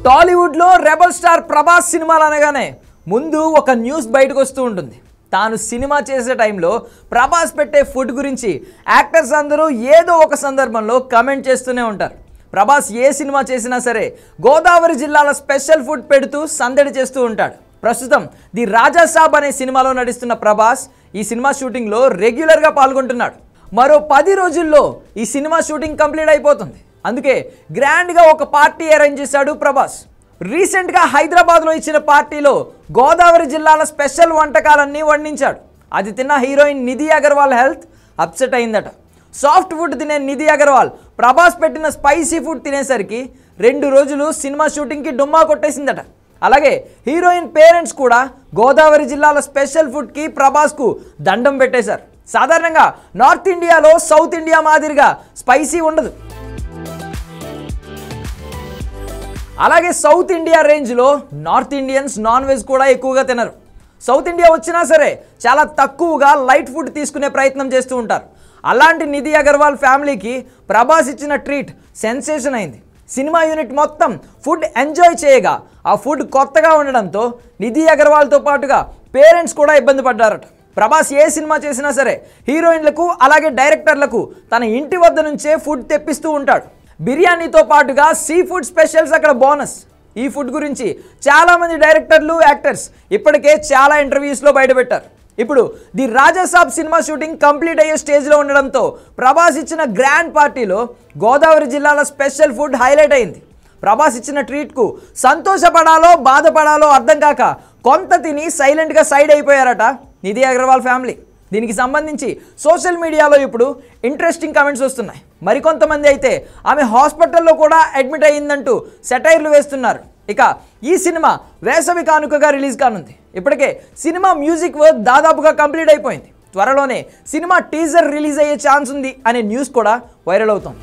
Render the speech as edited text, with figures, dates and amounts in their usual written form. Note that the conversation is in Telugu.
టాలీవుడ్లో రెబల్ స్టార్ ప్రభాస్ సినిమాలు అనగానే ముందు ఒక న్యూస్ బయటకు వస్తూ ఉంటుంది. తాను సినిమా చేసే టైంలో ప్రభాస్ పెట్టే ఫుడ్ గురించి యాక్టర్స్ అందరూ ఏదో ఒక సందర్భంలో కమెంట్ చేస్తూనే ఉంటారు. ప్రభాస్ ఏ సినిమా చేసినా సరే గోదావరి జిల్లాల స్పెషల్ ఫుడ్ పెడుతూ సందడి చేస్తూ ఉంటాడు. ప్రస్తుతం ది రాజా సాబ్ అనే సినిమాలో నటిస్తున్న ప్రభాస్ ఈ సినిమా షూటింగ్లో రెగ్యులర్గా పాల్గొంటున్నాడు. మరో 10 రోజుల్లో ఈ సినిమా షూటింగ్ కంప్లీట్ అయిపోతుంది. అందుకే గ్రాండ్గా ఒక పార్టీ అరేంజ్ చేశాడు ప్రభాస్. రీసెంట్గా హైదరాబాద్లో ఇచ్చిన పార్టీలో గోదావరి జిల్లాల స్పెషల్ వంటకాలన్నీ వండించాడు. అది తిన్న heroine Nidhi Agarwal health upset అయిందట. సాఫ్ట్ ఫుడ్ తినే నిధి అగర్వాల్ ప్రభాస్ పెట్టిన స్పైసీ ఫుడ్ తినేసరికి 2 రోజులు సినిమా షూటింగ్కి డుమ్మా కొట్టేసిందట. అలాగే హీరోయిన్ పేరెంట్స్ కూడా గోదావరి జిల్లాల స్పెషల్ ఫుడ్కి ప్రభాస్కు దండం పెట్టేశారు. సాధారణంగా నార్త్ ఇండియాలో సౌత్ ఇండియా మాదిరిగా స్పైసీ ఉండదు. అలాగే సౌత్ ఇండియా రేంజ్లో నార్త్ ఇండియన్స్ నాన్ వెజ్ కూడా ఎక్కువగా తినరు. సౌత్ ఇండియా వచ్చినా సరే చాలా తక్కువగా లైట్ ఫుడ్ తీసుకునే ప్రయత్నం చేస్తూ ఉంటారు. అలాంటి నిధి అగర్వాల్ ఫ్యామిలీకి ప్రభాస్ ఇచ్చిన ట్రీట్ సెన్సేషన్ అయింది. సినిమా యూనిట్ మొత్తం ఫుడ్ ఎంజాయ్ చేయగా ఆ ఫుడ్ కొత్తగా ఉండడంతో నిధి అగర్వాల్తో పాటుగా పేరెంట్స్ కూడా ఇబ్బంది పడ్డారట. ప్రభాస్ ఏ సినిమా చేసినా సరే హీరోయిన్లకు అలాగే డైరెక్టర్లకు తన ఇంటి వద్ద నుంచే ఫుడ్ తెప్పిస్తూ ఉంటాడు. బిర్యానీతో పాటుగా సీ ఫుడ్ స్పెషల్స్ అక్కడ బోనస్. ఈ ఫుడ్ గురించి చాలామంది డైరెక్టర్లు యాక్టర్స్ ఇప్పటికే చాలా ఇంటర్వ్యూస్లో బయటపెట్టారు. ఇప్పుడు the Raja Saab cinema shooting complete అయ్యే స్టేజ్లో ఉండడంతో ప్రభాస్ ఇచ్చిన గ్రాండ్ పార్టీలో గోదావరి జిల్లాల స్పెషల్ ఫుడ్ హైలైట్ అయింది. ప్రభాస్ ఇచ్చిన ట్రీట్కు సంతోషపడాలో బాధపడాలో అర్థం కాక కొంత తిని సైలెంట్గా సైడ్ అయిపోయారట నిధి అగర్వాల్ ఫ్యామిలీ. దీనికి సంబంధించి సోషల్ మీడియాలో ఇప్పుడు ఇంట్రెస్టింగ్ కమెంట్స్ వస్తున్నాయి. మరికొంతమంది అయితే ఆమె హాస్పిటల్లో కూడా అడ్మిట్ అయ్యిందంటూ సెటైర్లు వేస్తున్నారు. ఇక ఈ సినిమా వేసవి కానుకగా రిలీజ్ కానుంది. ఇప్పటికే సినిమా మ్యూజిక్ వర్క్ దాదాపుగా కంప్లీట్ అయిపోయింది. త్వరలోనే సినిమా టీజర్ రిలీజ్ అయ్యే ఛాన్స్ ఉంది అనే న్యూస్ కూడా వైరల్ అవుతుంది.